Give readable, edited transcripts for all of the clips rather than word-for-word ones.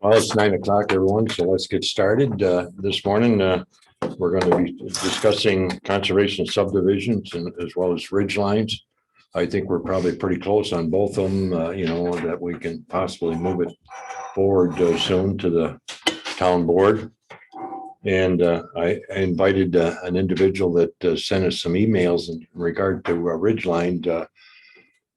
Well, it's 9 o'clock, everyone, so let's get started. This morning, we're going to be discussing conservation subdivisions and as well as ridge lines. I think we're probably pretty close on both of them, that we can possibly move it forward soon to the town board. And I invited an individual that sent us some emails in regard to ridgeline.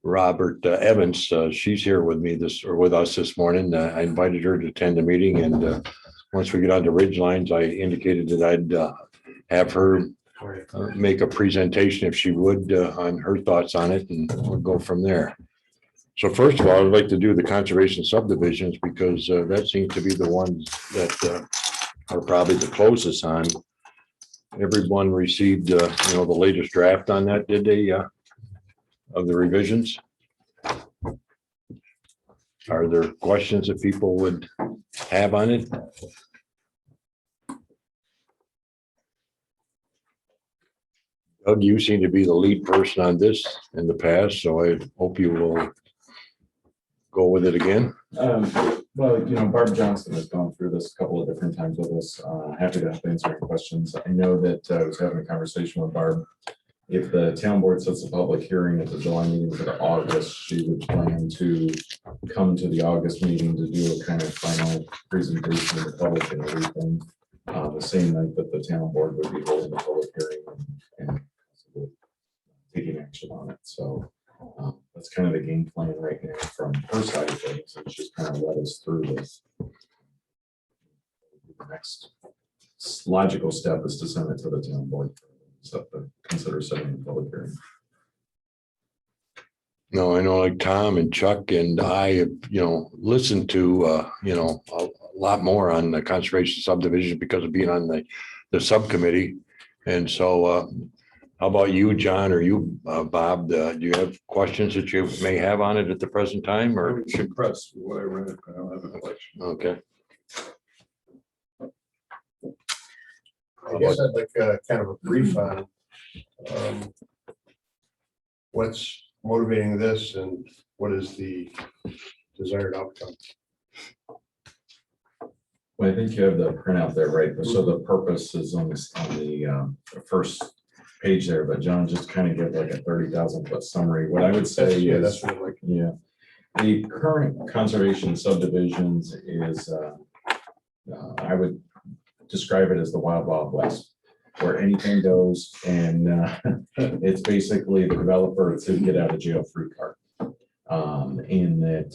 Robert Evans, she's here with me with us this morning. I invited her to attend the meeting, and once we get on to ridge lines, I indicated that I'd have her make a presentation if she would on her thoughts on it, and we'll go from there. So first of all, I'd like to do the conservation subdivisions because that seems to be the ones that are probably the closest on. Everyone received, the latest draft on that, did they? Of the revisions. Are there questions that people would have on it? Doug, you seem to be the lead person on this in the past, so I hope you will go with it again. Well, Barb Johnson has gone through this a couple of different times with us. Happy to help answer your questions. I know that I was having a conversation with Barb. If the town board sets a public hearing at the July meeting for the August, she would plan to come to the August meeting to do a kind of final presentation of the public and everything. The same night that the town board would be holding the public hearing and taking action on it. So that's kind of the game plan right now from her side of things, and she's kind of led us through this. The next logical step is to send it to the town board. So consider setting a public hearing. No, I know like Tom and Chuck and I have, listened to, a lot more on the conservation subdivision because of being on the subcommittee. And so how about you, John, or you, Bob? Do you have questions that you may have on it at the present time? Or I'm impressed with what I read. I don't have a question. Okay. I guess I'd like kind of a brief on what's motivating this and what is the desired outcome. Well, I think you have the printout there, right? So the purpose is on the first page there, but John just kind of give like a 30,000 foot summary. What I would say is, that's what I like. Yeah, the current conservation subdivisions is, I would describe it as the wild, wild west, where anything goes, and it's basically the developer to get out of jail free card. In that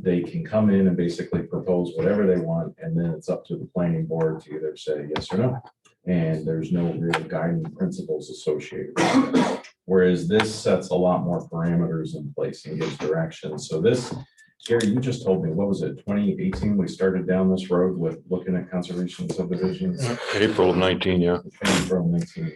they can come in and basically propose whatever they want, and then it's up to the planning board to either say yes or no. And there's no real guiding principles associated with it. Whereas this sets a lot more parameters in place and gives direction. So this, Gary, you just told me, what was it, 2018? We started down this road with looking at conservation subdivisions. April of 19, yeah. April 19.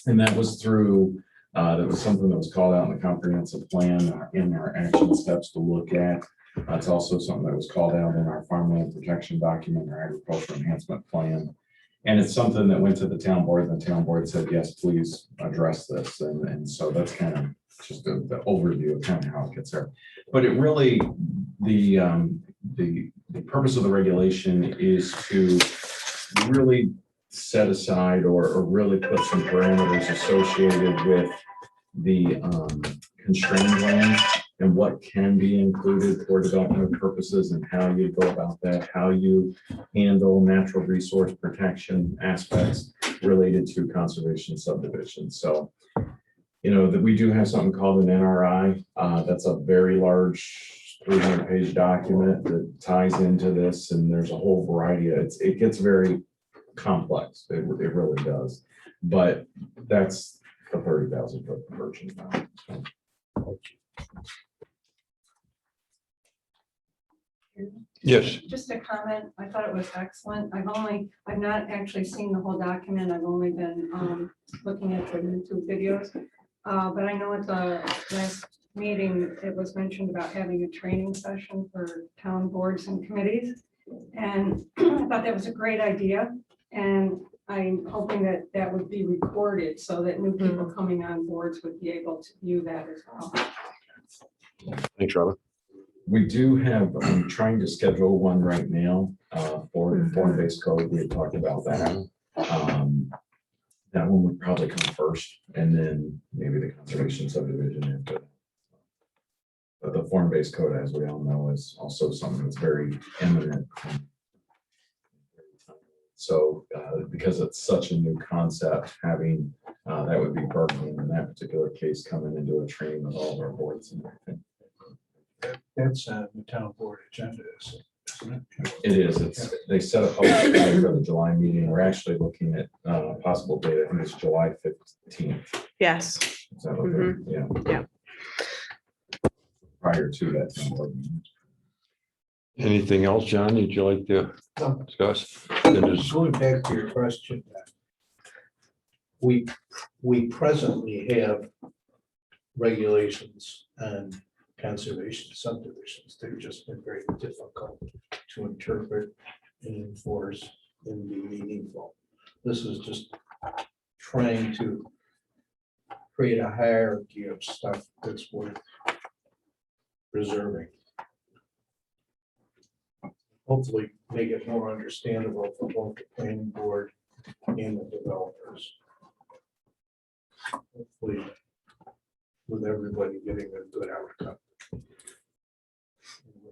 And that was through, that was something that was called out in the comprehensive plan in our action steps to look at. It's also something that was called out in our farmland protection document, our agriculture enhancement plan. And it's something that went to the town board, and the town board said, yes, please address this. And so that's kind of just the overview of kind of how it gets there. But it really, the purpose of the regulation is to really set aside or really put some parameters associated with the constrained land and what can be included for development purposes and how you go about that, how you handle natural resource protection aspects related to conservation subdivisions. So, that we do have something called an NRI. That's a very large 300-page document that ties into this, and there's a whole variety of it gets very complex. It really does. But that's the 30,000 foot version now. So. Yes. Just a comment. I thought it was excellent. I've not actually seen the whole document. I've only been looking at the YouTube videos. But I know at the last meeting, it was mentioned about having a training session for town boards and committees. And I thought that was a great idea. And I'm hoping that that would be recorded so that new people coming on boards would be able to view that as well. Thanks, Robert. We do have, I'm trying to schedule one right now for the form-based code. We had talked about that. That one would probably come first, and then maybe the conservation subdivision after. But the form-based code, as we all know, is also something that's very eminent. So because it's such a new concept, having that would be Berkeley in that particular case, coming into a training with all of our boards and everything. That's the town board agenda, isn't it? It is, they set a public hearing for the July meeting. We're actually looking at possible date. I think it's July 15th. Yes. Is that okay? Yeah. Yeah. Prior to that. town board meeting. Anything else, John, would you like to No. discuss? Then there's- Going back to your question, we presently have regulations on conservation subdivisions. They've just been very difficult to interpret and enforce and be meaningful. This is just trying to create a hierarchy of stuff that's worth preserving. Hopefully make it more understandable for both the planning board and the developers. Hopefully, with everybody getting a good outcome.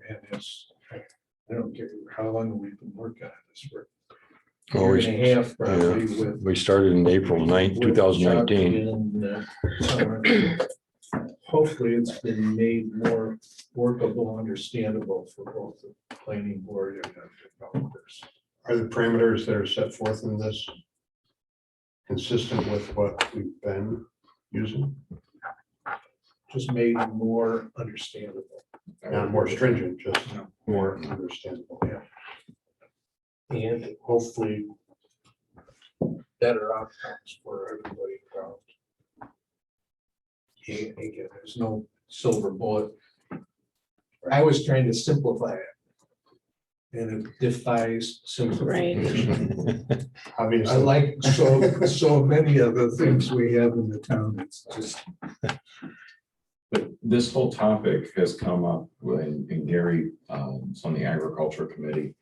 And it's, I don't care how long we've been working on this for. A Oh, year we- and a half probably with. We started in April 9th, 2019. Hopefully, it's been made more workable, understandable for both the planning board and the developers. Are the parameters that are set forth in this consistent with what we've been using? Just made more understandable. Not more stringent, just more understandable. And hopefully better outcomes for everybody involved. Again, there's no silver bullet. I was trying to simplify it. And it defies simplification. I Obviously, like so many of the things we have in the town. It's just, But this whole topic has come up when Gary, is on the agriculture committee.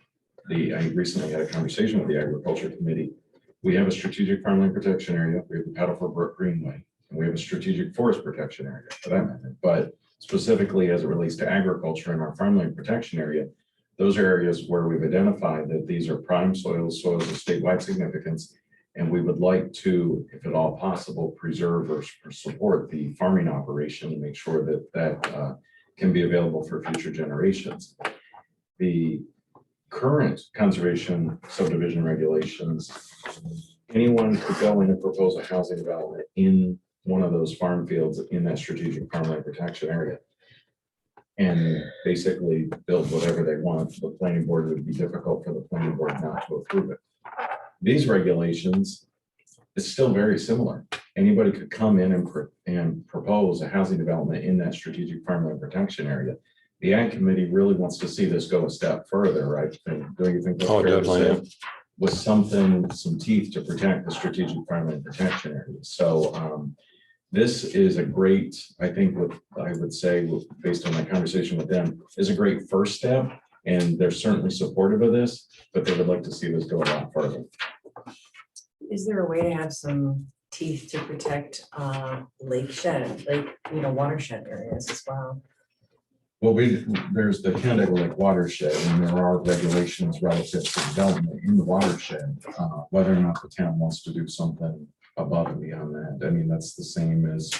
I recently had a conversation with the agriculture committee. We have a strategic farmland protection area. We have the Paddleford Brook Greenway, and we have a strategic forest protection area for that matter. But specifically as it relates to agriculture in our farmland protection area, those are areas where we've identified that these are prime soils of statewide significance. And we would like to, if at all possible, preserve or support the farming operation and make sure that that can be available for future generations. The current conservation subdivision regulations, anyone could go in and propose a housing development in one of those farm fields in that strategic farmland protection area. And basically build whatever they want. The planning board would be difficult for the planning board not to approve it. These regulations is still very similar. Anybody could come in and propose a housing development in that strategic farmland protection area. The Ag Committee really wants to see this go a step further, right? And don't you think that's Oh, fair to definitely, say? With something, some teeth to protect the strategic farmland protection area. So this is a great, I think what I would say, based on my conversation with them, is a great first step. And they're certainly supportive of this, but they would like to see this go a lot further. Is there a way to have some teeth to protect watershed areas as well? Well, there's the Canandaigua Lake watershed, and there are regulations relative to development in the watershed, whether or not the town wants to do something above and beyond that. I mean, that's the same as,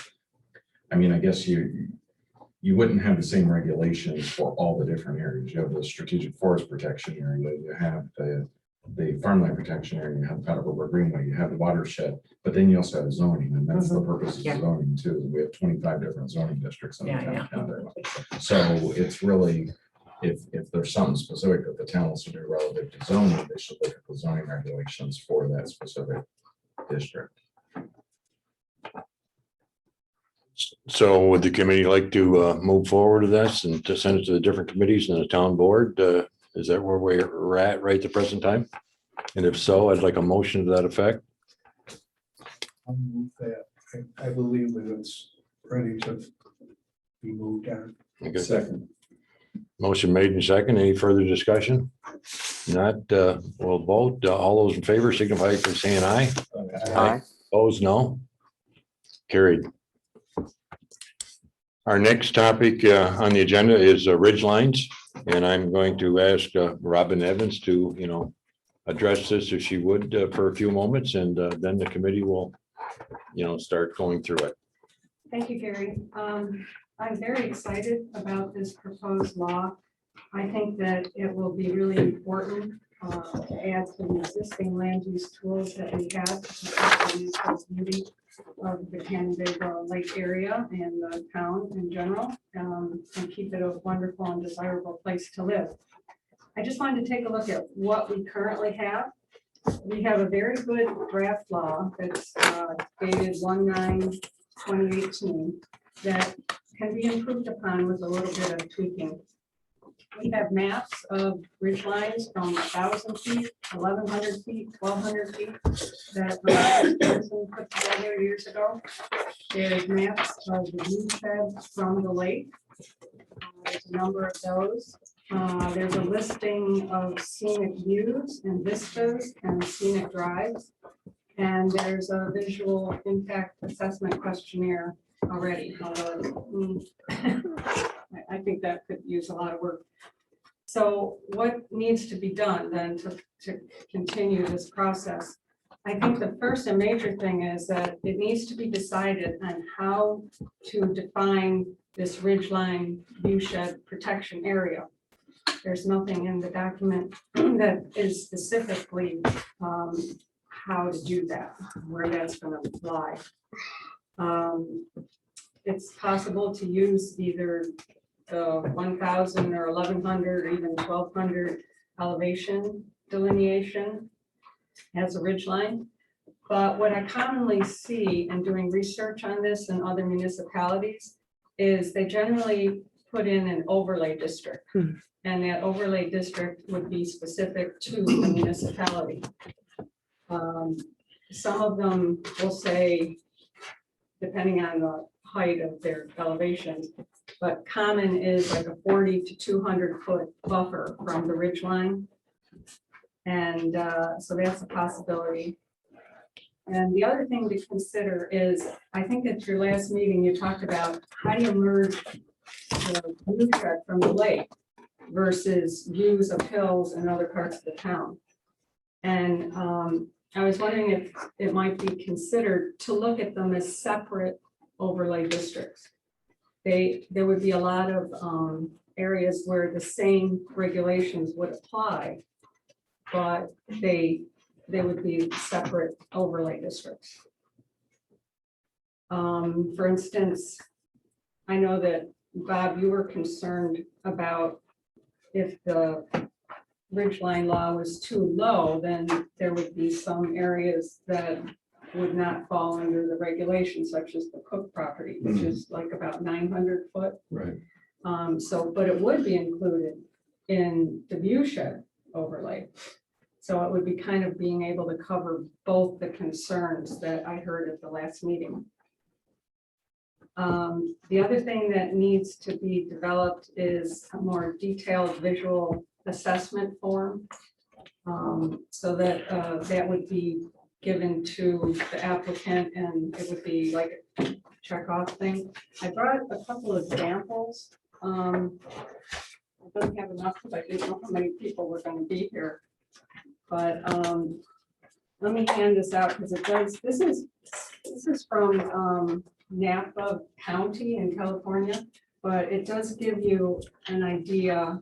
I mean, I guess you wouldn't have the same regulations for all the different areas. You have the strategic forest protection area, you have the farmland protection area, you have the Paddleford Greenway, you have the watershed, but then you also have zoning, and that's the purpose of Yeah. zoning too. We have 25 different zoning districts in the Yeah, town yeah. of Canandaigua. So it's really, if there's something specific that the town wants to do relative to zoning, they should look at the zoning regulations for that specific district. So would the committee like to move forward with this and to send it to the different committees and the town board? Is that where we're at right at the present time? And if so, I'd like a motion to that effect. I'll move that. I believe that it's ready to be moved on. Okay. Second. Motion made and second. Any further discussion? Not, we'll vote. All those in favor signify by saying aye. Aye. Opposed, no. Carried. Our next topic on the agenda is ridge lines, and I'm going to ask Robin Evans to, address this if she would for a few moments, and then the committee will, start going through it. Thank you, Gary. I'm very excited about this proposed law. I think that it will be really important to add to the existing land use tools that we have to protect the natural beauty of the Canandaigua Lake area and the town in general, and keep it a wonderful and desirable place to live. I just wanted to take a look at what we currently have. We have a very good draft law that's dated 1/9/2018 that can be improved upon with a little bit of tweaking. We have maps of ridge lines from 1,000 feet, 1,100 feet, 1,200 feet that Johnson put together years ago. There's maps of the view shed from the lake. There's a number of those. There's a listing of scenic views and vistas and scenic drives. And there's a visual impact assessment questionnaire already, although I think that could use a lot of work. So what needs to be done then to continue this process? I think the first and major thing is that it needs to be decided on how to define this ridgeline viewshed protection area. There's nothing in the document that is specifically how to do that, where that's going to lie. It's possible to use either the 1,000 or 1,100 or even 1,200 elevation delineation as a ridgeline. But what I commonly see in doing research on this in other municipalities is they generally put in an overlay district. And that overlay district would be specific to the municipality. Some of them will say, depending on the height of their elevations, but common is like a 40 to 200 foot buffer from the ridge line. And so that's a possibility. And the other thing to consider is, I think at your last meeting, you talked about how do you merge the view shed from the lake versus views of hills and other parts of the town. And I was wondering if it might be considered to look at them as separate overlay districts. There would be a lot of areas where the same regulations would apply, but they would be separate overlay districts. For instance, I know that, Bob, you were concerned about if the ridgeline law was too low, then there would be some areas that would not fall under the regulations, such as the Cook property, which is like about 900 foot. Right. But it would be included in the viewshed overlay. So it would be kind of being able to cover both the concerns that I heard at the last meeting. The other thing that needs to be developed is a more detailed visual assessment form, so that that would be given to the applicant, and it would be like a check-off thing. I brought a couple of examples. I don't have enough because I didn't know how many people were going to be here. But let me hand this out because it does. This is from Napa County in California, but it does give you an idea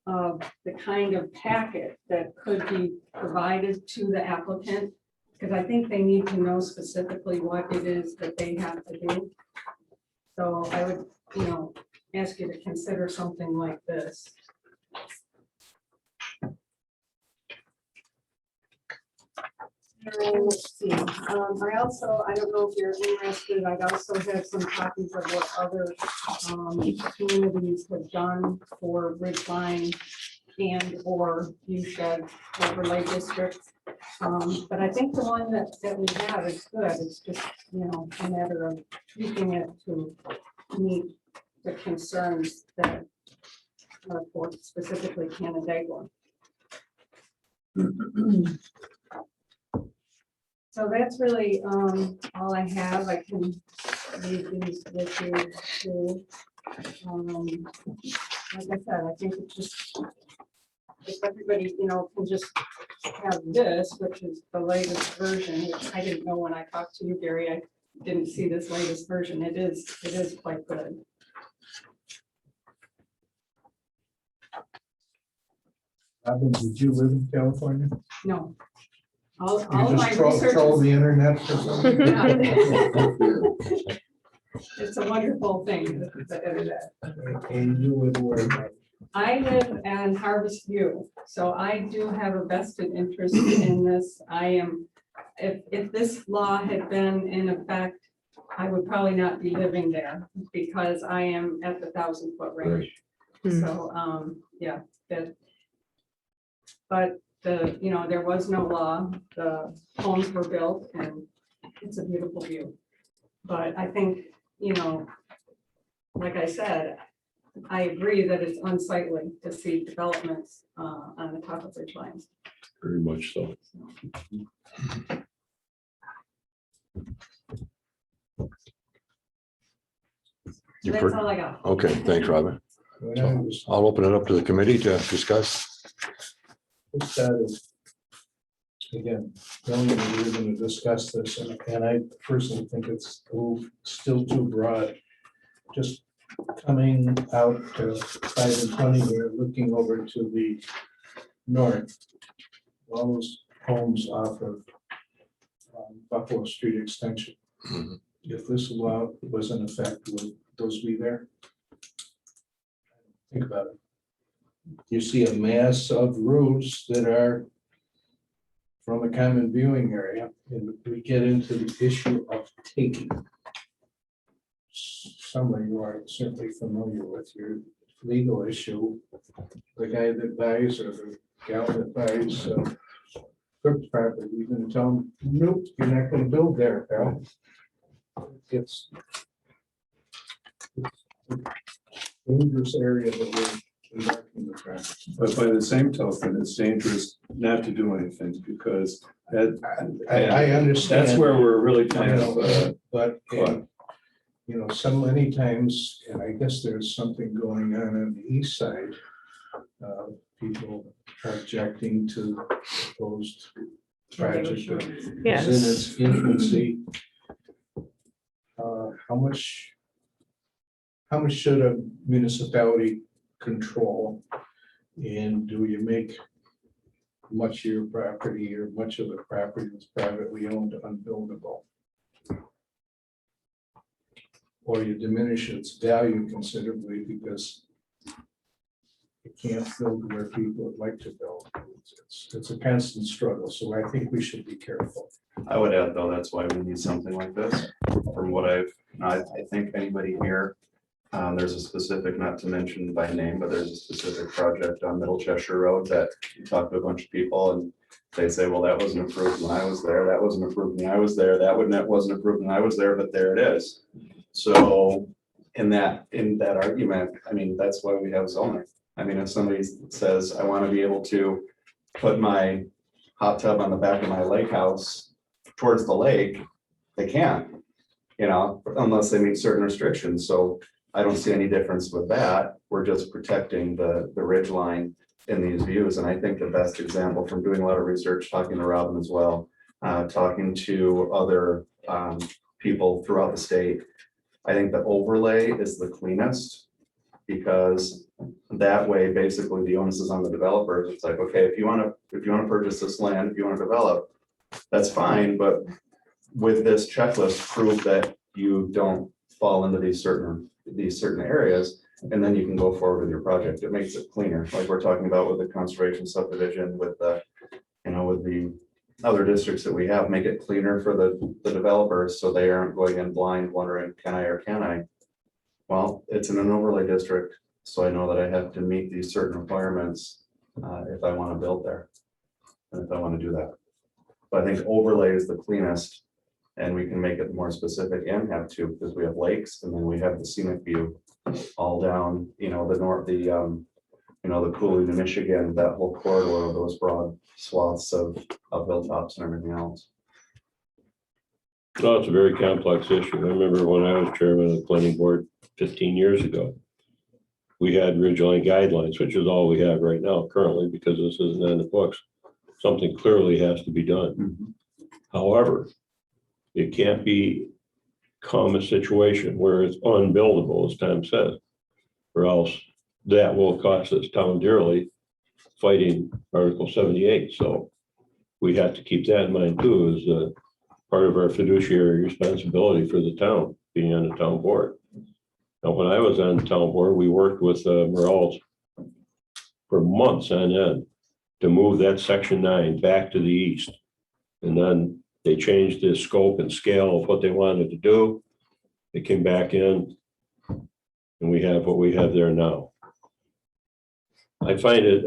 of the kind of packet that could be provided to the applicant, because I think they need to know specifically what it is that they have to do. So I would, ask you to consider something like this. Let's see. I don't know if you're interested, I'd also have some copies of what other communities have done for ridgeline and or viewshed overlay districts. But I think the one that we have is good. It's just, a matter of tweaking it to meet the concerns that for specifically Canandaigua. So that's really all I have. I can read these with you too. Like I said, I think it's just, if everybody, can just have this, which is the latest version, which I didn't know when I talked to you, Gary, I didn't see this latest version. It is quite good. Robin, did you live in California? No. All You of my just troll research the internet for something? is, it's a wonderful thing. The internet. And you live where? I live in Harvest View, so I do have a vested interest in this. I am, if this law had been in effect, I would probably not be living there because I am at the 1,000-foot range. So, yeah, that. But there was no law. The homes were built and it's a beautiful view. But I think, like I said, I agree that it's unsightly to see developments on the top of ridge lines. Very much so. You've That's heard, all I got. okay, thanks, Robin. When I was I'll open it up to the committee to discuss. just again, knowing that we're going to discuss this, and I personally think it's still too broad. Just coming out to 5 and 20 here, looking over to the north, all those homes off of Buffalo Street Extension. Mhm. If this law was in effect, would those be there? Think about it. You see a mass of roofs that are from a common viewing area, and we get into the issue of taking. Somebody you are certainly familiar with your legal issue, the guy that buys or the gal that buys Cook's property, you're gonna tell them, nope, you're not gonna build there, pal. It's a dangerous area that we're embarking the traffic. But by the same token, it's dangerous not to do anything because that. I understand. That's where we're really You kind of, know, but, caught. so many times, and I guess there's something going on the east side. People objecting to proposed project that is in its infancy. How much should a municipality control? And do you make much of your property or much of the property that's privately owned unbuildable? Or you diminish its value considerably because you can't build where people would like to build. It's a constant struggle, so I think we should be careful. I would add, though, that's why we need something like this. From what I think anybody here, there's a specific, not to mention by name, but there's a specific project on Middle Cheshire Road that you talk to a bunch of people and they say, well, that wasn't approved when I was there. That wasn't approved when I was there. That wasn't approved when I was there, but there it is. So in that argument, I mean, that's why we have zoning. I mean, if somebody says, I want to be able to put my hot tub on the back of my lake house towards the lake, they can't, unless they meet certain restrictions. So I don't see any difference with that. We're just protecting the ridge line in these views. And I think the best example from doing a lot of research, talking to Robin as well, talking to other people throughout the state, I think the overlay is the cleanest because that way, basically the onus is on the developers. It's like, okay, if you want to purchase this land, if you want to develop, that's fine. But with this checklist, prove that you don't fall into these certain areas, and then you can go forward with your project. It makes it cleaner, like we're talking about with the conservation subdivision, with the, with the other districts that we have, make it cleaner for the developers so they aren't going in blind wondering, can I or can I? Well, it's in an overlay district, so I know that I have to meet these certain requirements if I want to build there, and if I want to do that. But I think overlay is the cleanest, and we can make it more specific and have two, because we have lakes, and then we have the scenic view all down, the north, you know, the cooling in Michigan, that whole corridor, those broad swaths of hilltops and everything else. Well, it's a very complex issue. I remember when I was chairman of the planning board 15 years ago, we had ridgeline guidelines, which is all we have right now currently, because this isn't in the books. Something clearly has to be done. However, it can't become a situation where it's unbuildable, as Tom says, or else that will cost this town dearly fighting Article 78. So we have to keep that in mind too, as part of our fiduciary responsibility for the town, being on the town board. Now, when I was on the town board, we worked with Morels for months on end to move that section 9 back to the east. And then they changed the scope and scale of what they wanted to do. They came back in and we have what we have there now. I find it,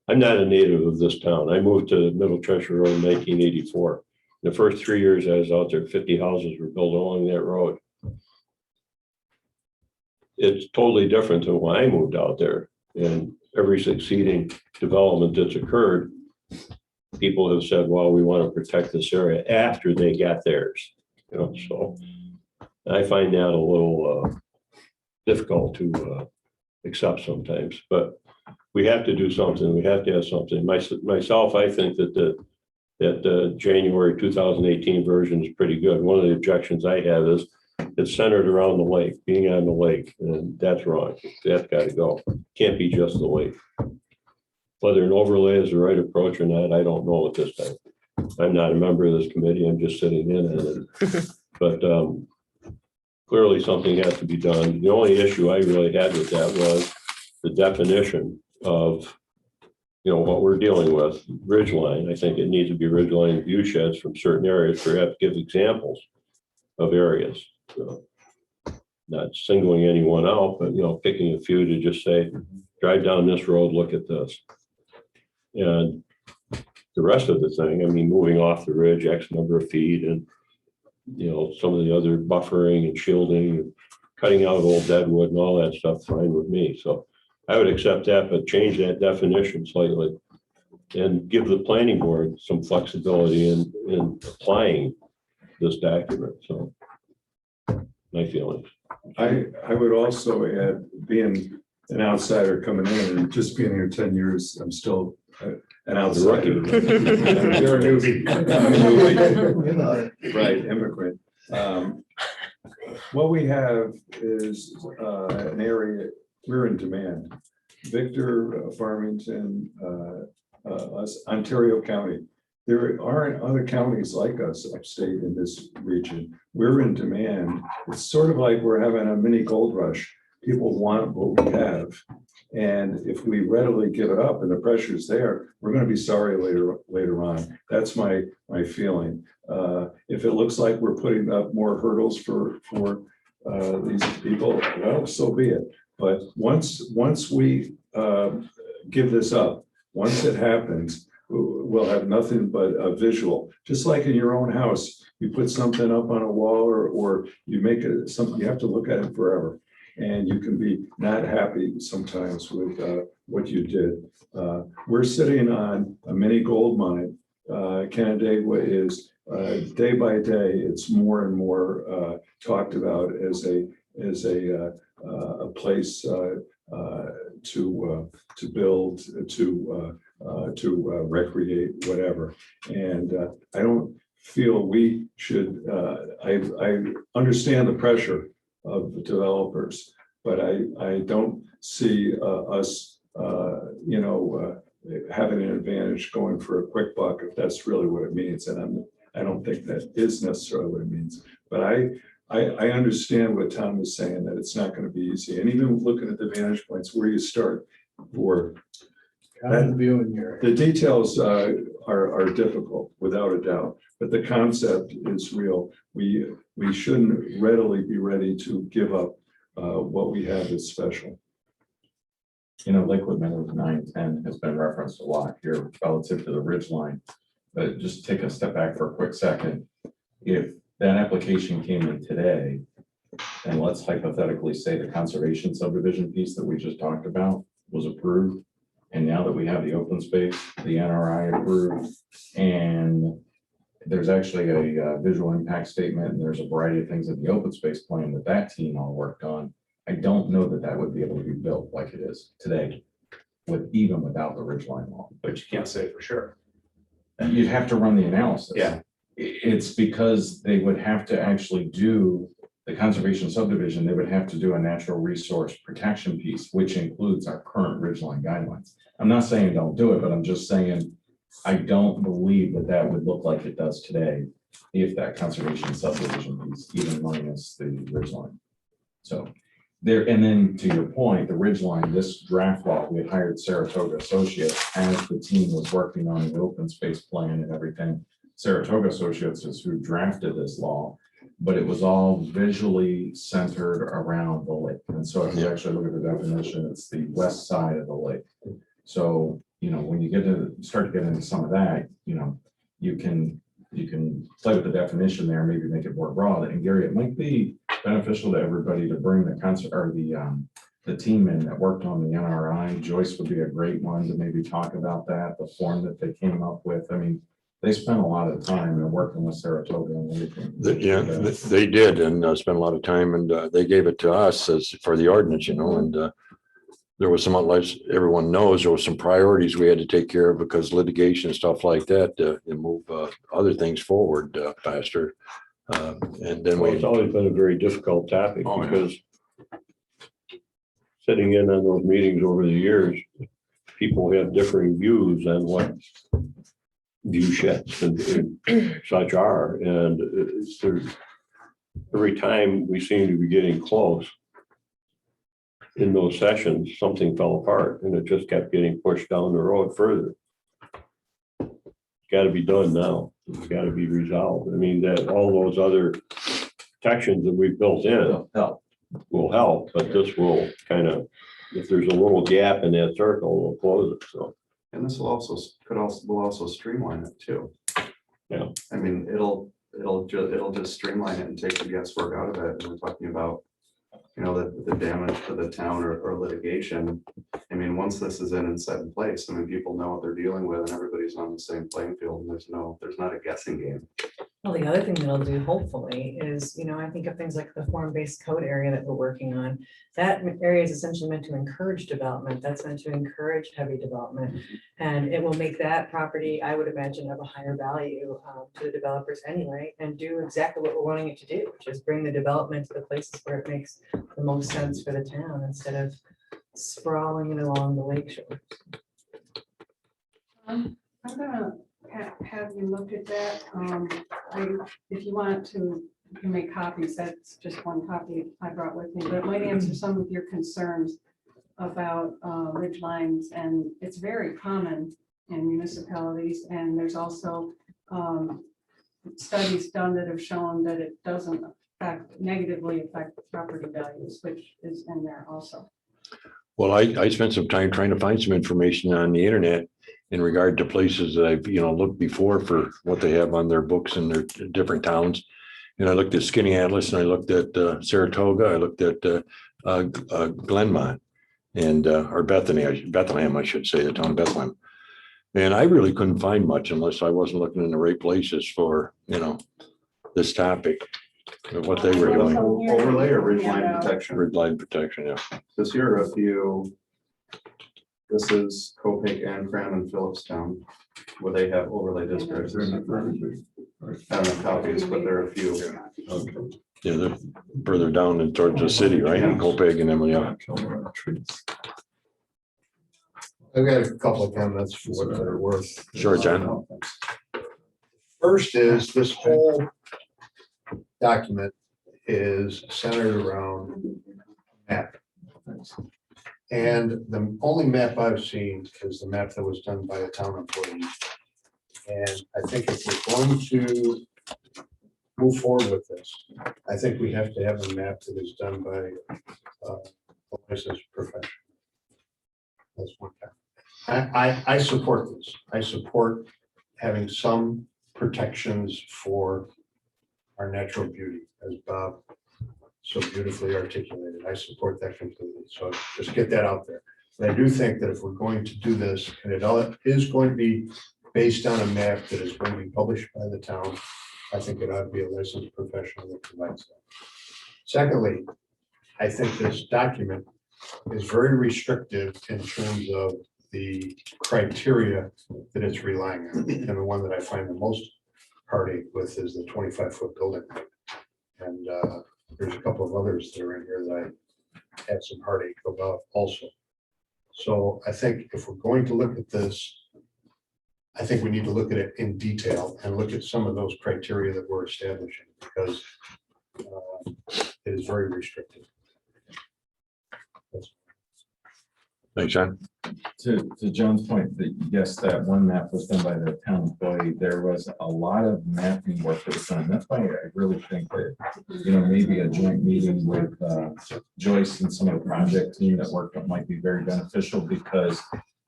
I'm not a native of this town. I moved to Middle Cheshire Road in 1984. The first 3 years I was out there, 50 houses were built along that road. It's totally different than when I moved out there, and every succeeding development that's occurred, people have said, well, we want to protect this area after they got theirs. You know, so I find that a little difficult to accept sometimes, but we have to do something. We have to have something. Myself, I think that the January 2018 version is pretty good. One of the objections I have is it's centered around the lake, being on the lake, and that's wrong. That's got to go. Can't be just the lake. Whether an overlay is the right approach or not, I don't know at this time. I'm not a member of this committee. I'm just sitting in on it. But clearly something has to be done. The only issue I really had with that was the definition of, you know, what we're dealing with, ridgeline. I think it needs to be ridgeline view sheds from certain areas, perhaps give examples of areas. Not singling anyone out, but, you know, picking a few to just say, drive down this road, look at this. And the rest of the thing, I mean, moving off the ridge X number of feet, and, you know, some of the other buffering and shielding, and cutting out old deadwood and all that stuff, fine with me. So I would accept that, but change that definition slightly and give the planning board some flexibility in applying this document. So my feelings. I would also add, being an outsider coming in and just being here 10 years, I'm still an outsider. You're a newbie. Right, immigrant. What we have is an area, we're in demand. Victor, Farmington, us, Ontario County. There aren't other counties like us upstate in this region. We're in demand. It's sort of like we're having a mini gold rush. People want what we have. And if we readily give it up and the pressure's there, we're going to be sorry later on. That's my feeling. If it looks like we're putting up more hurdles for these people, well, so be it. But once we give this up, once it happens, we'll have nothing but a visual. Just like in your own house, you put something up on a wall or you make it something, you have to look at it forever. And you can be not happy sometimes with what you did. We're sitting on a mini gold mine. Canandaigua is day by day, it's more and more talked about as a place to build, to recreate, whatever. And I don't feel we should. I understand the pressure of the developers, but I don't see us, having an advantage going for a quick buck, if that's really what it means. And I don't think that is necessarily what it means. But I understand what Tom is saying, that it's not going to be easy. And even looking at the vantage points, where you start for the details are difficult, without a doubt, but the concept is real. We shouldn't readily be ready to give up what we have is special. You know, Lakewood Meadows 910 has been referenced a lot here relative to the ridge line. But just take a step back for a quick second. If that application came in today, and let's hypothetically say the conservation subdivision piece that we just talked about was approved. And now that we have the open space, the NRI approved, and there's actually a visual impact statement, and there's a variety of things in the open space plan that that team all worked on. I don't know that that would be able to be built like it is today, even without the ridgeline law. But you can't say for sure. And you'd have to run the analysis. Yeah. It's because they would have to actually do the conservation subdivision, they would have to do a natural resource protection piece, which includes our current ridgeline guidelines. I'm not saying don't do it, but I'm just saying, I don't believe that that would look like it does today if that conservation subdivision piece, even minus the ridgeline. So there, and then to your point, the ridgeline, this draft law, we had hired Saratoga Associates as the team was working on the open space plan and everything. Saratoga Associates is who drafted this law, but it was all visually centered around the lake. And so if you actually look at the definition, it's the west side of the lake. So, you know, when you start to get into some of that, you know, you can play with the definition there, maybe make it more broad. And Gary, it might be beneficial to everybody to bring the team in that worked on the NRI. Joyce would be a great one to maybe talk about that, the form that they came up with. I mean, they spent a lot of time working with Saratoga and everything. Yeah, they did, and spent a lot of time, and they gave it to us as for the ordinance, you know, and there was some, as everyone knows, there was some priorities we had to take care of because litigation and stuff like that to move other things forward faster. And then Well, it's always been a very difficult topic Oh, yeah. because sitting in on those meetings over the years, people have differing views on what view sheds and such are. And every time we seem to be getting close in those sessions, something fell apart and it just kept getting pushed down the road further. It's got to be done now. It's got to be resolved. I mean, that all those other protections that we've built in will help, but this will kind of, if there's a little gap in that circle, we'll close it. So. And this will also streamline it too. Yeah. I mean, it'll just streamline it and take the guesswork out of it. And we're talking about, you know, the damage to the town or litigation. I mean, once this is in and set in place, I mean, people know what they're dealing with and everybody's on the same playing field and there's not a guessing game. Well, the other thing that I'll do hopefully is, you know, I think of things like the form-based code area that we're working on. That area is essentially meant to encourage development. That's meant to encourage heavy development. And it will make that property, I would imagine, of a higher value to the developers anyway, and do exactly what we're wanting it to do, which is bring the development to the places where it makes the most sense for the town instead of sprawling it along the lake shore. I'm gonna have you look at that. If you want to, you can make copies. That's just one copy I brought with me, but it might answer some of your concerns about ridge lines, and it's very common in municipalities. And there's also studies done that have shown that it doesn't negatively affect property values, which is in there also. Well, I spent some time trying to find some information on the internet in regard to places that I've, you know, looked before for what they have on their books in their different towns. And I looked at Skinny Atlas and I looked at Saratoga, I looked at Glenmont and or Bethlehem, I should say, the town of Bethlehem. And I really couldn't find much unless I wasn't looking in the right places for, you know, this topic, what they were doing. Overlay or ridgeline protection? Ridgeline protection, yeah. This here are a few. This is Copic and Cram and Phillipstown, where they have overlay districts. I don't have copies, but there are a few. Yeah, they're further down and towards the city, right? In Copic and Emily. I've got a couple of comments for what they're worth. Sure, John. First is this whole document is centered around map. And the only map I've seen is the map that was done by a town employee. And I think if we're going to move forward with this, I think we have to have a map that is done by a licensed professional. That's one thing. I support this. I support having some protections for our natural beauty, as Bob so beautifully articulated. I support that completely. So just get that out there. But I do think that if we're going to do this, and it all is going to be based on a map that is going to be published by the town, I think it ought to be a licensed professional that provides that. Secondly, I think this document is very restrictive in terms of the criteria that it's relying on. And the one that I find the most heartache with is the 25-foot building. And there's a couple of others that are in here that I had some heartache about also. So I think if we're going to look at this, I think we need to look at it in detail and look at some of those criteria that we're establishing, because it is very restrictive. Thanks, John. To John's point, that yes, that one map was done by the town employee. There was a lot of mapping work that was done. That's why I really think that, maybe a joint meeting with Joyce and some of the project team that worked on might be very beneficial, because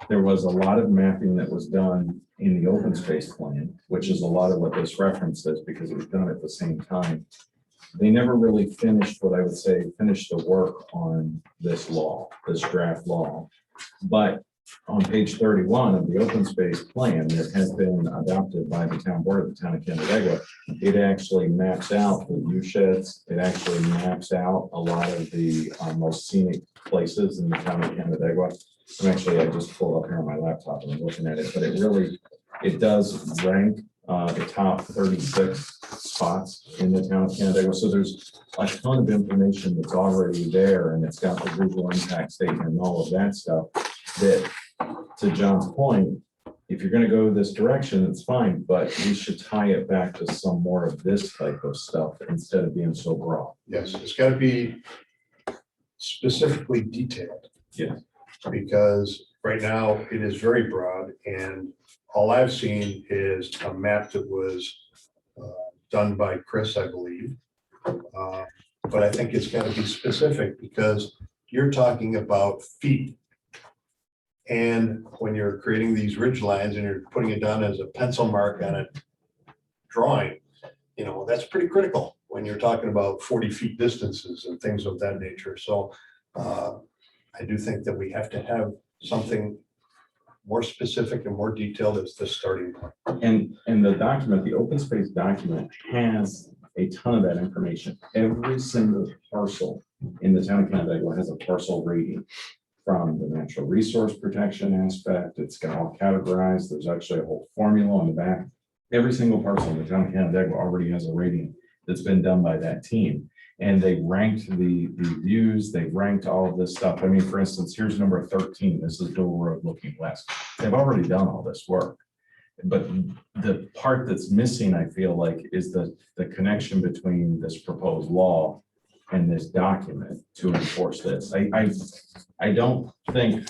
there was a lot of mapping that was done in the open space plan, which is a lot of what this references, because it was done at the same time. They never really finished what I would say, finished the work on this law, this draft law. But on page 31 of the open space plan that has been adopted by the town board of the town of Canandaigua, it actually maps out the view sheds. It actually maps out a lot of the most scenic places in the town of Canandaigua. And actually, I just pulled up here on my laptop and I'm looking at it, but it does rank the top 36 spots in the town of Canandaigua. So there's a ton of information that's already there, and it's got the visual impact statement and all of that stuff that, to John's point, if you're going to go this direction, it's fine, but we should tie it back to some more of this type of stuff instead of being so broad. Yes, it's got to be specifically detailed. Yes. Because right now it is very broad, and all I've seen is a map that was done by Chris, I believe. But I think it's got to be specific, because you're talking about feet. And when you're creating these ridge lines and you're putting it down as a pencil mark on a drawing, that's pretty critical when you're talking about 40 feet distances and things of that nature. So I do think that we have to have something more specific and more detailed as the starting point. And the document, the open space document, has a ton of that information. Every single parcel in the town of Canandaigua has a parcel rating, from the natural resource protection aspect. It's got all categorized. There's actually a whole formula on the back. Every single parcel in the town of Canandaigua already has a rating that's been done by that team. And they ranked the views, they ranked all of this stuff. I mean, for instance, here's number 13. This is Dover Road looking west. They've already done all this work. But the part that's missing, I feel like, is the connection between this proposed law and this document to enforce this. I don't think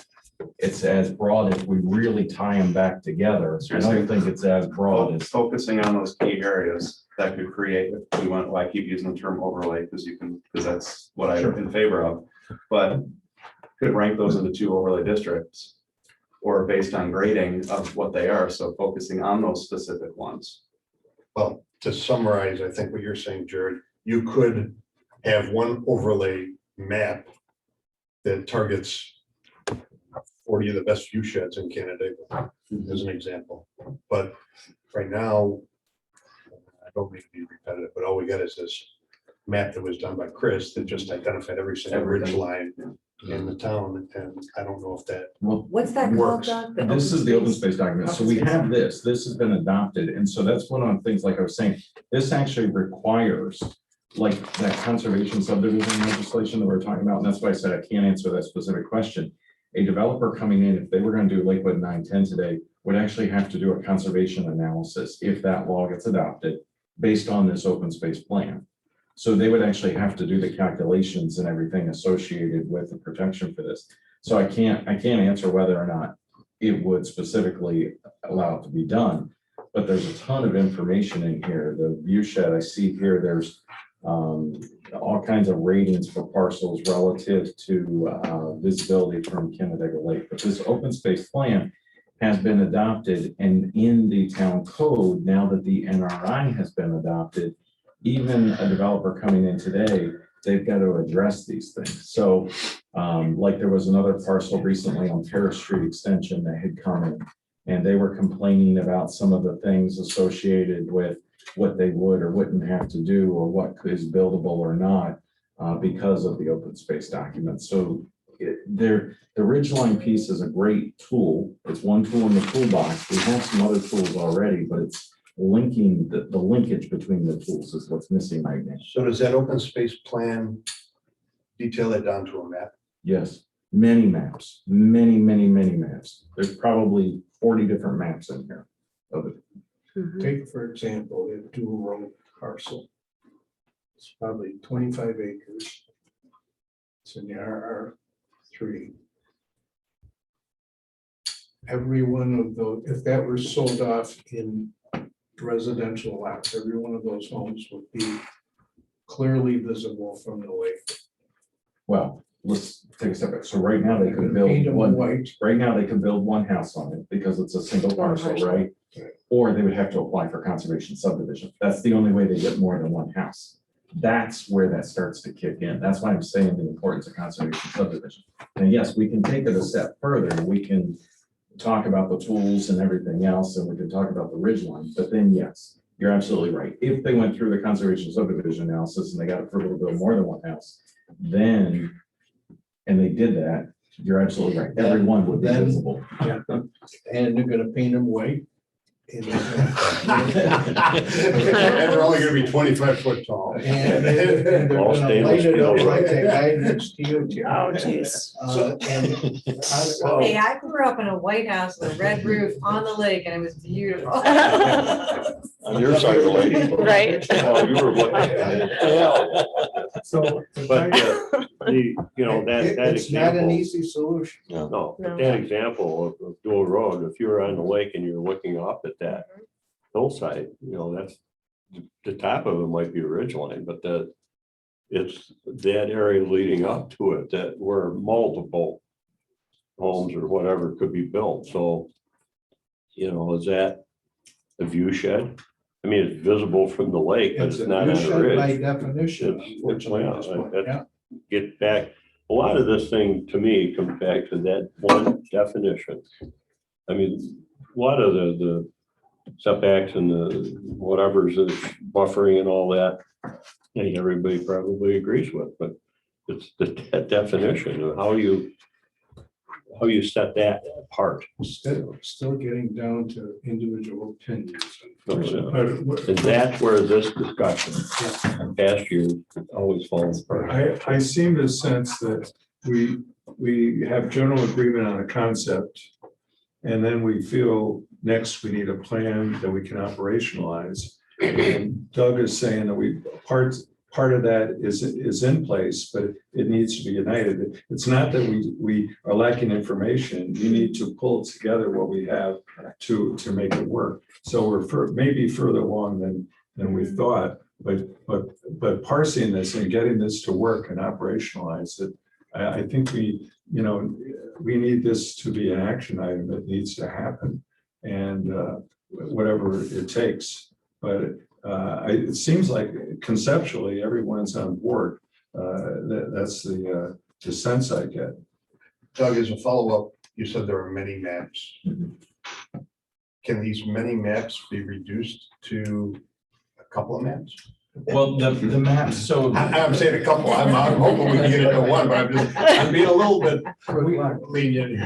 it's as broad as we really tie them back together. I don't think it's as broad as Focusing on those key areas that could create, I keep using the term overlay because that's what I'm in favor of, but could rank those into 2 overlay districts, or based on grading of what they are. So focusing on those specific ones. Well, to summarize, I think what you're saying, Jared, you could have one overlay map that targets 40 of the best view sheds in Canandaigua, as an example. But right now, I don't mean to be repetitive, but all we got is this map that was done by Chris that just identified every single ridge line in the town. And I don't know if that What's that called, works. Doug? this is the open space document. So we have this has been adopted. And so that's one of the things, like I was saying, this actually requires, like, that conservation subdivision legislation that we're talking about. And that's why I said I can't answer that specific question. A developer coming in, if they were going to do Lakewood 910 today, would actually have to do a conservation analysis if that law gets adopted based on this open space plan. So they would actually have to do the calculations and everything associated with the protection for this. So I can't answer whether or not it would specifically allow it to be done, but there's a ton of information in here. The view shed I see here, there's all kinds of ratings for parcels relative to visibility from Canandaigua Lake. But this open space plan has been adopted, and in the town code, now that the NRI has been adopted, even a developer coming in today, they've got to address these things. So Like there was another parcel recently on Terrace Street Extension that had come in, and they were complaining about some of the things associated with what they would or wouldn't have to do, or what is buildable or not, because of the open space document. So the Ridgeline piece is a great tool. It's one tool in the toolbox. We have some other tools already, but it's linking, the linkage between the tools is what's missing right now. So does that open space plan detail it down to a map? Yes, many maps, many maps. There's probably 40 different maps in here of it. Take, for example, a dual road parcel. It's probably 25 acres. It's in the RR3. Every one of those, if that were sold off in residential lots, every one of those homes would be clearly visible from the lake. Well, let's take a step back. So right now they could Paint build them one, white. right now they can build one house on it because it's a single parcel, right? Right. Or they would have to apply for conservation subdivision. That's the only way they get more than one house. That's where that starts to kick in. That's why I'm saying the importance of conservation subdivision. And yes, we can take it a step further. We can talk about the tools and everything else, and we can talk about the ridgeline, but then yes, you're absolutely right. If they went through the conservation subdivision analysis and they got approval to build more than one house, then, and they did that, you're absolutely right. Everyone would be Then- visible. And they're gonna paint them white. And They're only gonna be 25 foot tall. they're All gonna stainless light it up steel, like right? that guy next to you, Tim. Oh, jeez. Hey, Hey, I grew up in a White House with a red roof on the lake, and it was beautiful. On your side of the lake. Right. Oh, you were looking at it. So. But that It's not an example, easy solution. no, No. but that example of dual road, if you're on the lake and you're looking up at that hillside, that's the top of it might be ridgeline, but it's that area leading up to it that where multiple homes or whatever could be built. So, is that a view shed? I mean, it's visible from the lake, but it's a not on view the shed By ridge. definition, It's- unfortunately, at this point, yeah. Get back, a lot of this thing to me comes back to that one definition. I mean, a lot of the setbacks and the whatever's the buffering and all that, I think everybody probably agrees with, but it's that definition of how you set that apart. Still getting down to individual opinions. And that's where this discussion, past years, always falls apart. I seem to sense that we have general agreement on a concept. And then we feel next we need a plan that we can operationalize. And Doug is saying that part of that is in place, but it needs to be united. It's not that we are lacking information. We need to pull together what we have to make it work. So we're maybe further along than we thought, but parsing this and getting this to work and operationalize it, I think we need this to be an action item that needs to happen, and whatever it takes. But it seems like conceptually everyone's on board. That's the sense I get. Doug, as a follow-up, you said there are many maps. Can these many maps be reduced to a couple of maps? Well, the maps, so. I'm saying a couple, I'm hoping we can get it to one, but I'm being a little bit lenient.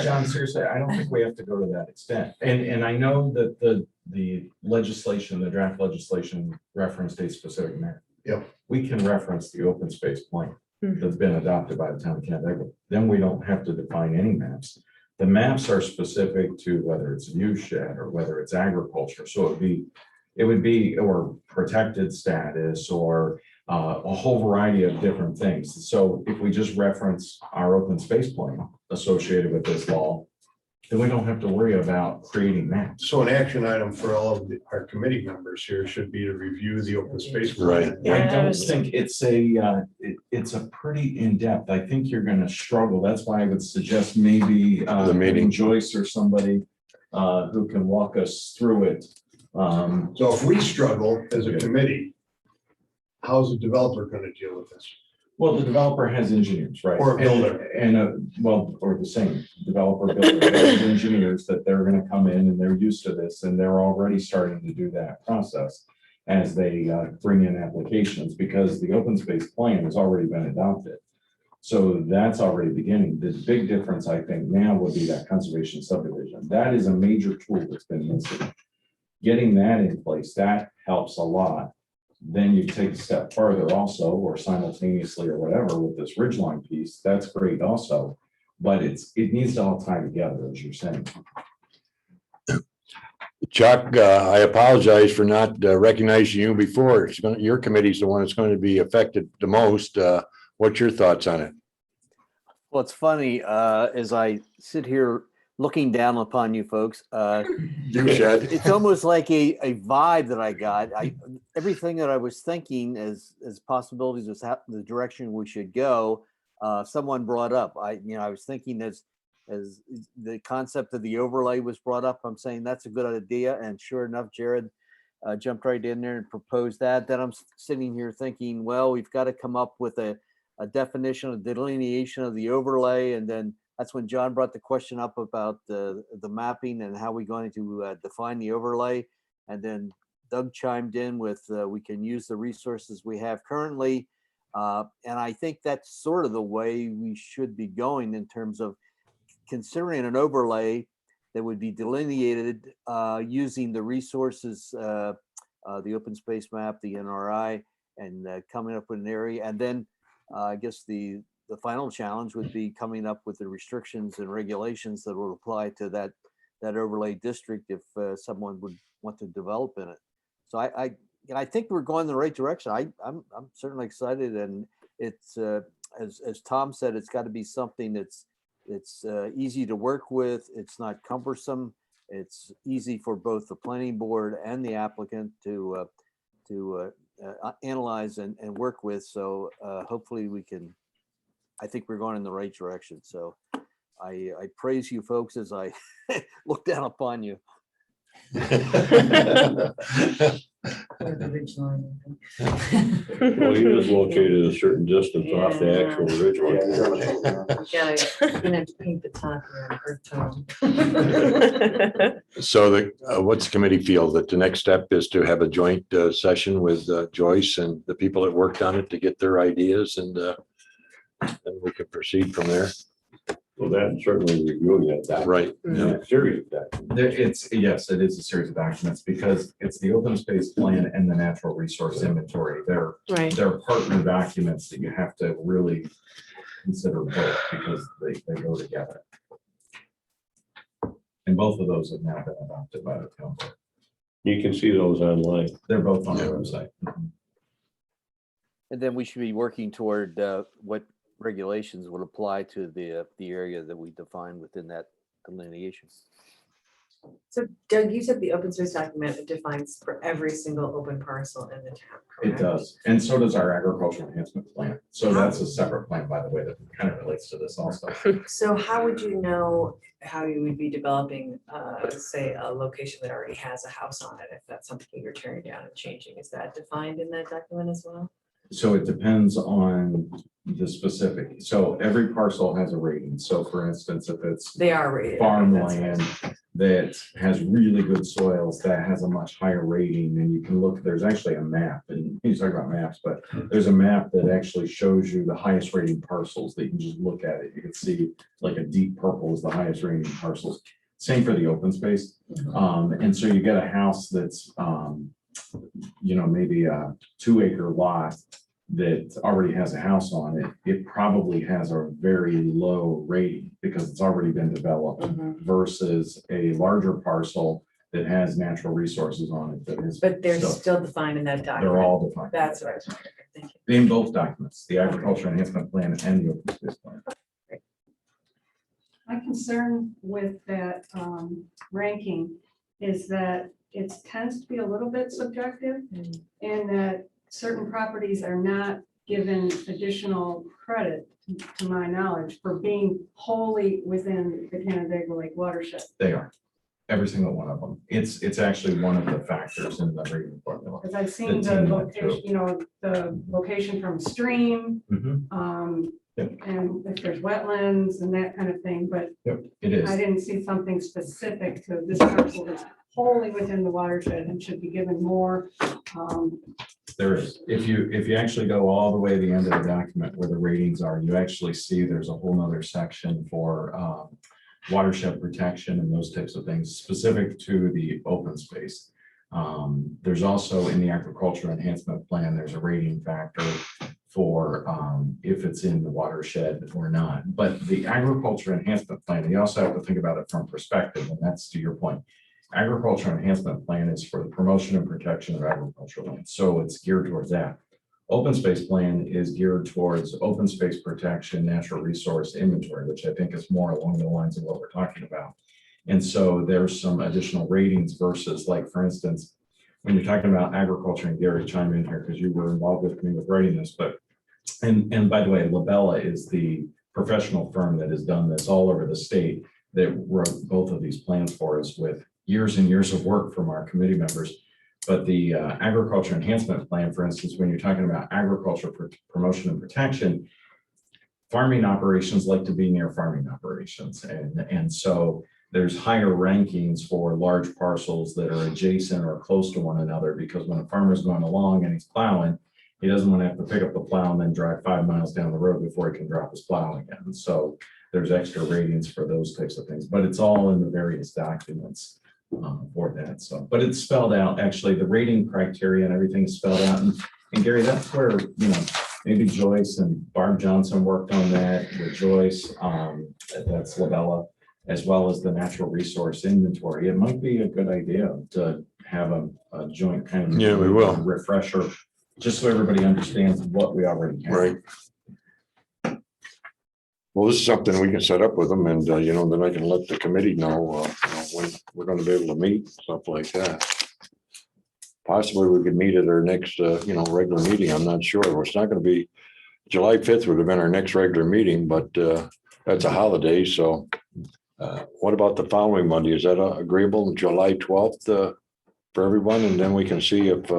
John, seriously, I don't think we have to go to that extent. And I know that the legislation, the draft legislation referenced a specific map. Yep. We can reference the open space plan that's been adopted by the town of Canandaigua. Then we don't have to define any maps. The maps are specific to whether it's view shed or whether it's agriculture. So it would be or protected status or a whole variety of different things. So if we just reference our open space plan associated with this law, then we don't have to worry about creating maps. So an action item for all of our committee members here should be to review the open space plan. Right. I don't Yes. think it's a pretty in-depth. I think you're gonna struggle. That's why I would suggest maybe The meeting. having Joyce or somebody who can walk us through it. So if we struggle as a committee, how's the developer gonna deal with this? Well, the developer has engineers, right? Or a builder. Or the same developer builder, they have engineers that they're gonna come in and they're used to this and they're already starting to do that process as they bring in applications, because the open space plan has already been adopted. So that's already beginning. The big difference, I think, now would be that conservation subdivision. That is a major tool that's been missing. Getting that in place, that helps a lot. Then you take a step further also, or simultaneously or whatever with this ridgeline piece, that's great also. But it needs to all tie together, as you're saying. Chuck, I apologize for not recognizing you before. Your committee's the one that's going to be affected the most. What's your thoughts on it? Well, it's funny, as I sit here looking down upon you folks, You said. it's almost like a vibe that I got. Everything that I was thinking as possibilities was the direction we should go. Someone brought up. I was thinking as the concept of the overlay was brought up. I'm saying that's a good idea, and sure enough, Jared jumped right in there and proposed that. Then I'm sitting here thinking, well, we've got to come up with a definition, a delineation of the overlay, and then that's when John brought the question up about the mapping and how we're going to define the overlay. And then Doug chimed in with we can use the resources we have currently. And I think that's sort of the way we should be going in terms of considering an overlay that would be delineated using the resources, the open space map, the NRI, and coming up with an area. And then I guess the final challenge would be coming up with the restrictions and regulations that will apply to that overlay district if someone would want to develop in it. So I think we're going in the right direction. I'm certainly excited, and it's as Tom said, it's got to be something that's easy to work with. It's not cumbersome. It's easy for both the planning board and the applicant to analyze and work with. So hopefully we can. I think we're going in the right direction. So I praise you folks as I look down upon you. Or the ridge line. Well, he is located a certain distance off the actual ridge line. Yeah, you're gonna have to paint the top here, earth tone. So what's the committee feel that the next step is to have a joint session with Joyce and the people that worked on it to get their ideas, and then we can proceed from there. Well, that's certainly reviewing that. Right. Yeah. Serious that. Yes, it is a series of documents because it's the open space plan and the natural resource inventory. They're partner documents that you have to really consider both because they go together. And both of those have now been adopted by the town board. You can see those online. They're both on the website. And then we should be working toward what regulations would apply to the area that we define within that delineation. So Doug, you said the open space document, it defines for every single open parcel in the town, It correct? does. And so does our agricultural enhancement plan. So that's a separate plan, by the way, that kind of relates to this also. So how would you know how you would be developing, say, a location that already has a house on it, if that's something you're tearing down and changing? Is that defined in that document as well? So it depends on the specific. So every parcel has a rating. So for instance, if it's They are rated. farmland that has really good soils, that has a much higher rating, and you can look, there's actually a map, and you talk about maps, but there's a map that actually shows you the highest rating parcels that you can just look at it. You can see like a deep purple is the highest rating parcels. Same for the open space. And so you get a house that's, maybe a 2-acre lot that already has a house on it. It probably has a very low rating because it's already been developed versus a larger parcel that has natural resources on it that is. But they're still defined in that document. They're all defined. That's what I was wondering. Thank you. In both documents, the agriculture enhancement plan and the open space plan. My concern with that ranking is that it tends to be a little bit subjective and that certain properties are not given additional credit, to my knowledge, for being wholly within the Canandaigua Lake watershed. They are. Every single one of them. It's actually one of the factors in the rating formula. Because I've seen The the team went through. location, the location from stream, Yep. and if there's wetlands and that kind of thing, but Yep, it is. I didn't see something specific to this parcel that's wholly within the watershed and should be given more. There is. If you actually go all the way to the end of the document where the ratings are, you actually see there's a whole nother section for watershed protection and those types of things specific to the open space. There's also in the agriculture enhancement plan, there's a rating factor for if it's in the watershed or not. But the agriculture enhancement plan, you also have to think about it from perspective, and that's to your point. Agriculture enhancement plan is for the promotion and protection of agricultural land, so it's geared towards that. Open space plan is geared towards open space protection, natural resource inventory, which I think is more along the lines of what we're talking about. And so there's some additional ratings versus, like, for instance, when you're talking about agriculture, and Gary, chime in here because you were involved with me with writing this, but and by the way, Labella is the professional firm that has done this all over the state that wrote both of these plans for us with years and years of work from our committee members. But the agriculture enhancement plan, for instance, when you're talking about agriculture promotion and protection, farming operations like to be near farming operations. And so there's higher rankings for large parcels that are adjacent or close to one another, because when a farmer's going along and he's plowing, he doesn't want to have to pick up the plow and then drive 5 miles down the road before he can drop his plow again. So there's extra ratings for those types of things, but it's all in the various documents for that. So, but it's spelled out, actually, the rating criteria and everything is spelled out. And Gary, that's where, maybe Joyce and Barb Johnson worked on that with Joyce, that's Labella, as well as the natural resource inventory. It might be a good idea to have a joint kind of. Yeah, we will. Refresher, just so everybody understands what we already have. Right. Well, this is something we can set up with them, and then I can let the committee know when we're going to be able to meet, stuff like that. Possibly we could meet at our next regular meeting. I'm not sure. Well, it's not going to be July 5th would have been our next regular meeting, but that's a holiday. So what about the following Monday? Is that agreeable? July 12th for everyone, and then we can see if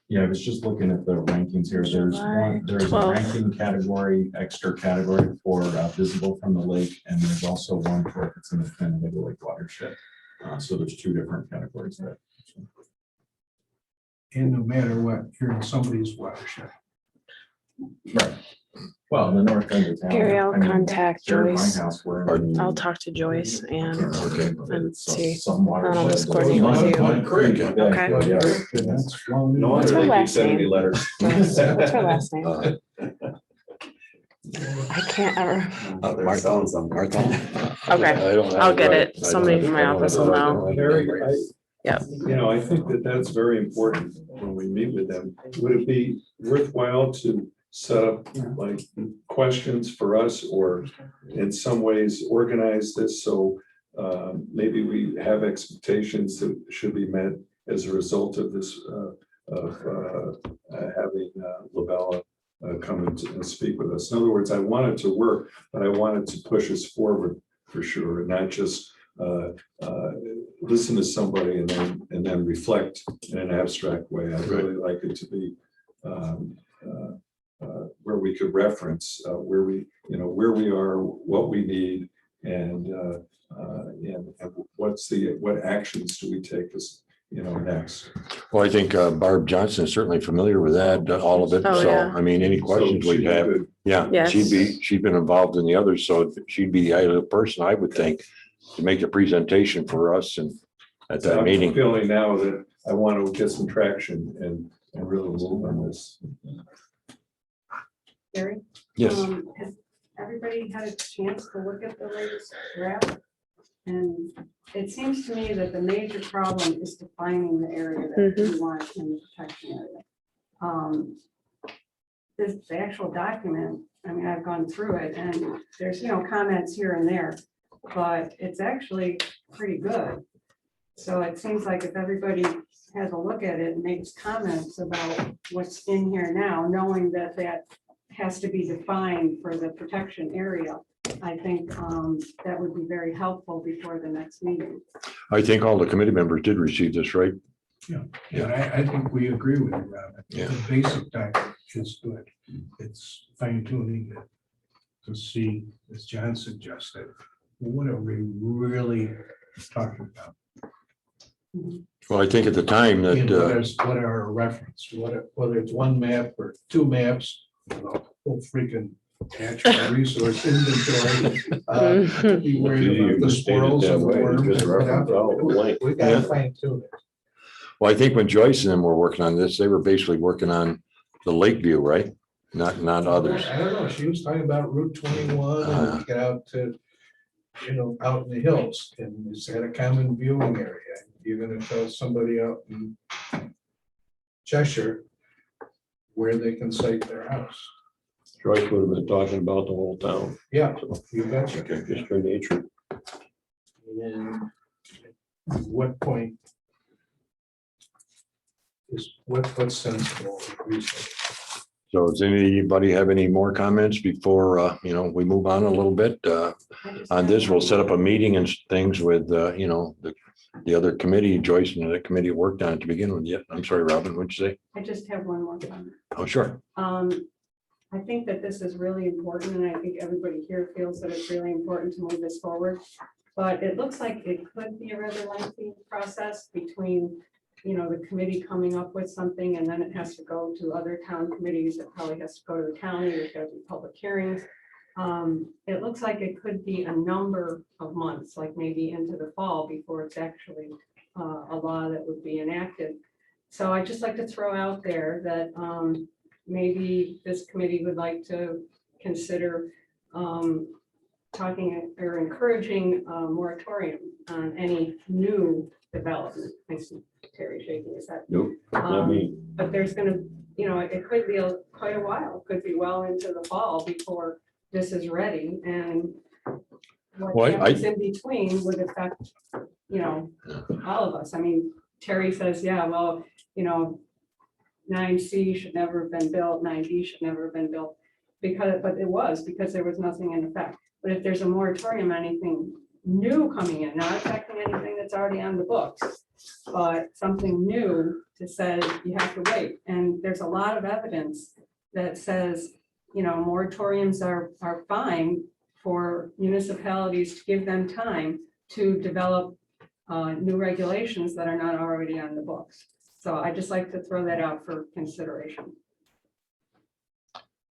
Yeah, I was just looking at the rankings here. There's a ranking category, extra category for visible from the lake, and there's also one for if it's in the Thin Lake watershed. So there's two different categories there. And no matter what, you're in somebody's watershed. Right. Well, the north end of town. Gary, I'll contact here at my Joyce. house, we're in- Pardon? I'll talk to Joyce and okay. and see. Some I'll just watersheds. coordinate with you. Mud Creek. Okay. Yeah. That's long. No What's wonder her they keep last sending me name? letters. What's her last name? Uh, I can't ever. They're selling something. Martha? Okay, I don't have I'll get right. it. I don't Somebody have- from my I don't office have will it right. know. I don't have it Gary, right. Yep. I think that that's very important when we meet with them. Would it be worthwhile to set up like questions for us, or in some ways organize this so maybe we have expectations that should be met as a result of this, having Labella come and speak with us. In other words, I wanted to work, but I wanted to push us forward for sure, and not just listen to somebody and then reflect in an abstract way. I'd really like it to be where we could reference where we are, what we need, and what actions do we take as next. Well, I think Barb Johnson is certainly familiar with that, all of it. Oh, So, yeah. I mean, any questions So we she'd be have, good. yeah, Yes. she's been involved in the others, so she'd be the ideal person, I would think, to make a presentation for us and at that I'm meeting. feeling now that I want to get some traction and really move on this. Gary? Yes, Has everybody had a chance to look at the latest draft? And it seems to me that the major problem is defining the area that we want in the protection area. The actual document, I mean, I've gone through it and there's, comments here and there, but it's actually pretty good. So it seems like if everybody has a look at it and makes comments about what's in here now, knowing that has to be defined for the protection area, I think that would be very helpful before the next meeting. I think all the committee members did receive this, right? Yeah, I think we agree with you, Robin. Yeah. The basic document is good. It's fine tuning it to see, as John suggested, what are we really talking about? Well, I think at the time And that, what are our reference, whether it's one map or two maps, whole freaking natural resource inventory. Be worried You about the state it squirrels that and the way, you worms. just and reference whatever. all the link. We gotta Yeah. fine tune it. well, I think when Joyce and them were working on this, they were basically working on the Lakeview, right? Not others. I don't know, she was talking about Route 21 and get out to, out in the hills, and it's got a common viewing area. You're gonna tell somebody out in Cheshire where they can site their house. Joyce would have been talking about the whole town, Yeah, you betcha. just her nature. And at what point is what's sensible and reasonable? So does anybody have any more comments before, we move on a little bit? I just On have this, we'll one set up more. a meeting and things with, the other committee, Joyce and the committee worked on it to begin with. Yeah, I'm sorry, Robin, what'd you say? I just have one more comment. Oh, sure. I think that this is really important, and I think everybody here feels that it's really important to move this forward. But it looks like it could be a rather lengthy process between, the committee coming up with something, and then it has to go to other town committees. It probably has to go to the county, there's got to be public hearings. It looks like it could be a number of months, like maybe into the fall, before it's actually a law that would be enacted. So I'd just like to throw out there that maybe this committee would like to consider talking or encouraging a moratorium on any new development. I see Terry shaking his head. Nope, not me. But there's gonna, it could be quite a while, could be well into the fall before this is ready, and Well, what happens in between would affect, all of us. I mean, Terry says, yeah, well, 9C should never have been built, 9D should never have been built, but it was, because there was nothing in effect. But if there's a moratorium on anything new coming in, not affecting anything that's already on the books, but something new to say you have to wait. And there's a lot of evidence that says, moratoriums are fine for municipalities to give them time to develop new regulations that are not already on the books. So I just like to throw that out for consideration.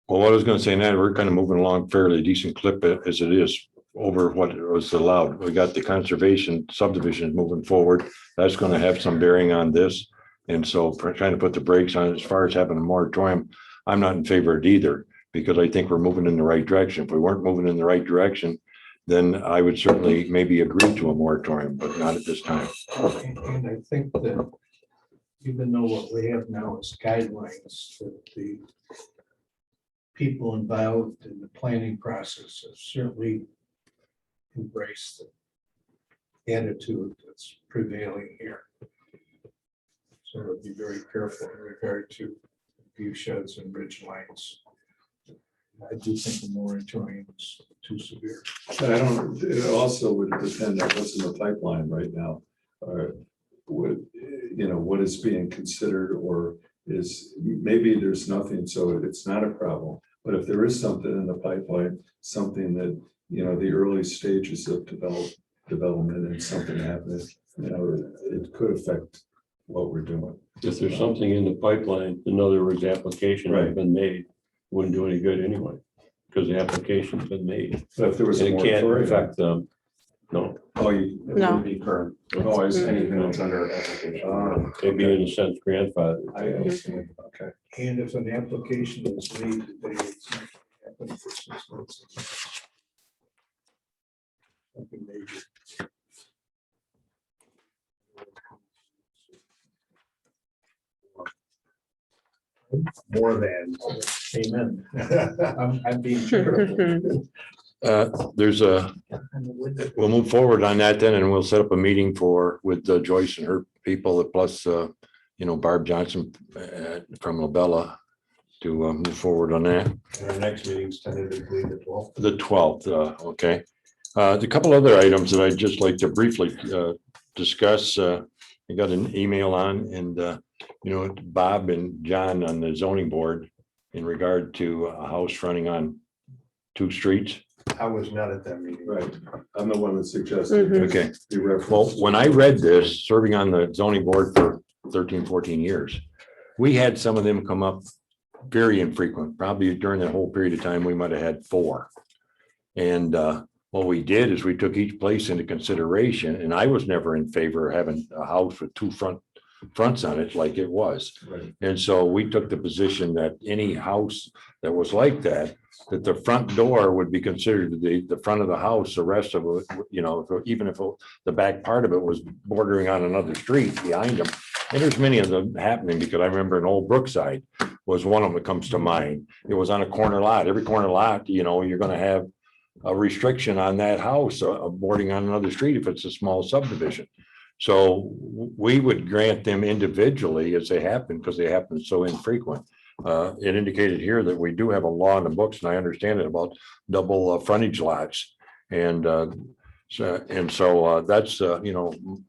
Well, what I was gonna say now, we're kind of moving along fairly decent clip as it is over what was allowed. We got the conservation subdivision moving forward. That's gonna have some bearing on this. And so for trying to put the brakes on as far as having a moratorium, I'm not in favor of it either, because I think we're moving in the right direction. If we weren't moving in the right direction, then I would certainly maybe agree to a moratorium, but not at this time. And I think that even though what we have now is guidelines, that the people involved in the planning process have certainly embraced the attitude that's prevailing here. So we'll be very careful in regard to view sheds and ridge lines. I do think the moratorium is too severe. But it also would depend on what's in the pipeline right now. What is being considered, or maybe there's nothing, so it's not a problem. But if there is something in the pipeline, something that, the early stages of development and something happening, it could affect what we're doing. If there's something in the pipeline, in other words, the application has Right. been made, wouldn't do any good anyway, because the application's been made. But if there was a And it can't moratorium. affect them. No, Oh, It No. would be current. Oh, I see. Anything that's under application. they'd be in a sense grandfather. I understand, okay. And if an application is made today, it's not gonna happen for 6 months. Something major. More than. Amen. I'm being careful. We'll move forward on that then, and we'll set up a meeting with Joyce and her people, plus, Barb Johnson from Labella. to move forward on that. And our next meeting's tentatively the 12th. The 12th, okay. A couple other items that I'd just like to briefly discuss. I got an email on and, Bob and John on the zoning board in regard to a house fronting on 2 streets. I was not at that meeting. Right, I'm the one that suggested. Mhm. Okay. The reference. Well, when I read this, serving on the zoning board for 13, 14 years, we had some of them come up very infrequent. Probably during that whole period of time, we might have had 4. And what we did is we took each place into consideration, and I was never in favor of having a house with 2 fronts on it like it was. Right. And so we took the position that any house that was like that, that the front door would be considered the front of the house, the rest of it, even if the back part of it was bordering on another street behind them. And there's many of them happening, because I remember in Old Brookside was one of them that comes to mind. It was on a corner lot. Every corner lot, you're gonna have a restriction on that house, boarding on another street if it's a small subdivision. So we would grant them individually as they happen, because they happen so infrequent. It indicated here that we do have a law in the books, and I understand it, about double frontage lots. And so that's,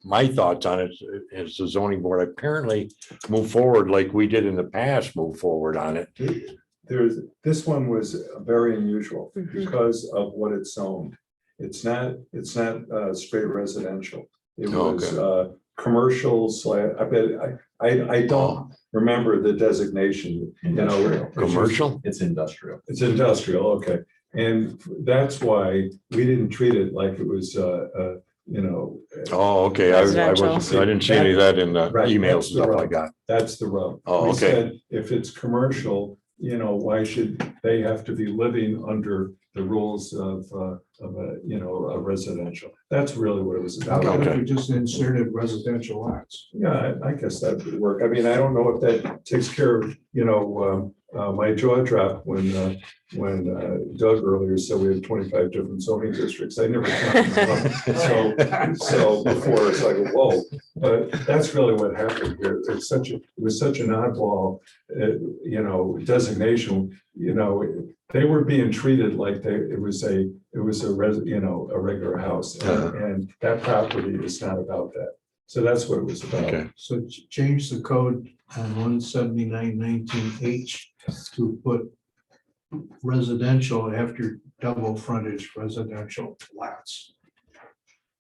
my thoughts on it is the zoning board apparently move forward like we did in the past, move forward on it. This one was very unusual Mhm. because of what it's zoned. It's not straight residential. It Oh, was commercial I don't remember the designation, Industrial. Commercial? It's industrial. It's industrial, okay. And that's why we didn't treat it like it was, Oh, okay. I didn't see any of that in the Right, emails that's and the stuff I rub. got. That's the rub. Oh, We okay. said if it's commercial, why should they have to be living under the rules of a residential? That's really what it was How about. about if Okay. we just inserted residential lots? Yeah, I guess that would work. I mean, I don't know if that takes care of, my jaw dropped when Doug earlier said we had 25 different zoning districts. I never counted them up. So before it's like, whoa, but that's really what happened here. It was such an oddball, designation, they were being treated like it was a regular house. And that property is not about that. So that's what it was about. Okay. So change the code on 179-19H to put residential after double frontage residential lots.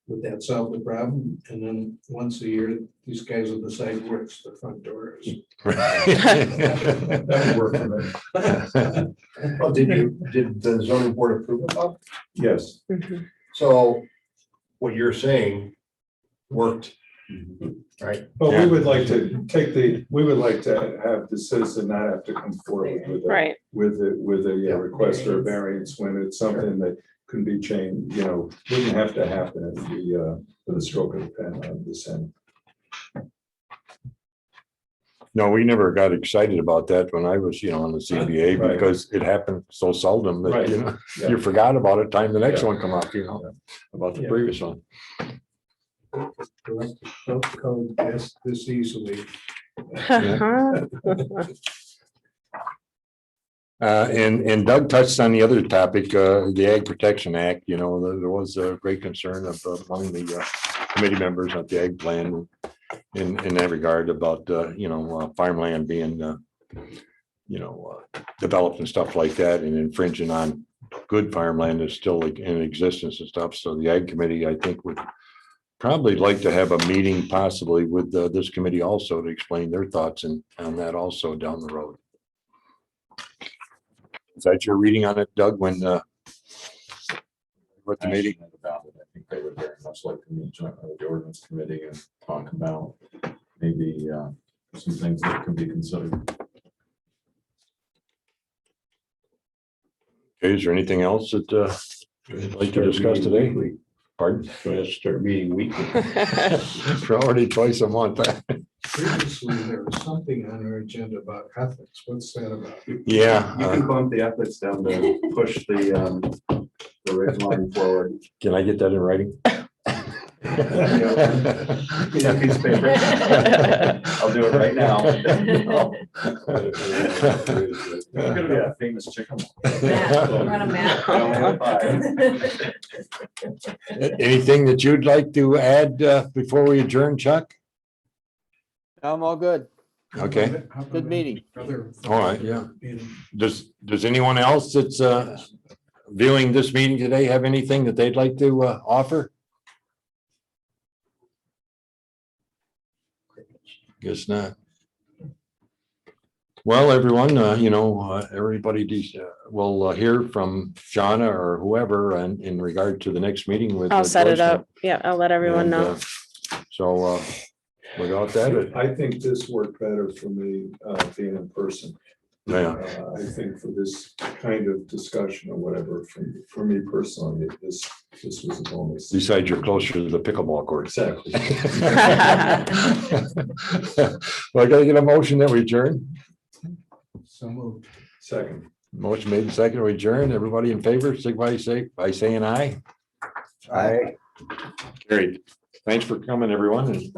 Would that solve the problem? And then once a year, these guys will decide which the front door is. That would work for me. Oh, did the zoning board approve it, Bob? Yes. Mhm. So what you're saying worked, right? But we would like to have the citizen not have to come forward with Right. a request for a variance when it's something that can be changed, wouldn't have to happen at with a stroke of the pen on this end. No, we never got excited about that when I was, on the CBA, Right. because it happened so seldom that, Right. Yeah. you forgot about it, time the next Yeah. one come up, about the Yeah. previous one. Correct the code this easily. And Doug touched on the other topic, the Ag Protection Act, there was a great concern among the committee members of the Ag Plan in that regard about, farmland being, developed and stuff like that, and infringing on good farmland that's still in existence and stuff. So the Ag Committee, I think, would probably like to have a meeting possibly with this committee also to explain their thoughts on that also down the road. Is that your reading on it, Doug, when what the meeting? Passionate about it. I think they would very much like to meet jointly with the ordinance committee and talk about maybe some things that could be considered. Okay, is there anything else that you'd like to discuss today? Pardon? Start meeting weekly. For already twice a month. Previously, there was something on our agenda about ethics. What's that about? Yeah, You can bump the ethics down to push the red line forward. can I get that in writing? Give me that piece of paper. I'll do it right now. I'm gonna be a famous chicken. Matt, run a map. Anything that you'd like to add before we adjourn, Chuck? I'm all good. Okay, Good meeting. all right, yeah. Does anyone else that's viewing this meeting today have anything that they'd like to offer? Guess not. Well, everyone, everybody will hear from Shauna or whoever and in regard to the next meeting with. I'll set it Georgetown. up. Yeah, I'll let everyone And, know. So without that, I think this worked better for me, being in person. yeah, I think for this kind of discussion or whatever, for me personally, this was a bonus. besides you're closer to the pickleball court. Exactly. Well, I gotta get a motion that we adjourn. So moved. Second. Motion made, second, we adjourn. Everybody in favor, signify by saying aye. Aye. Carried. Thanks for coming, everyone.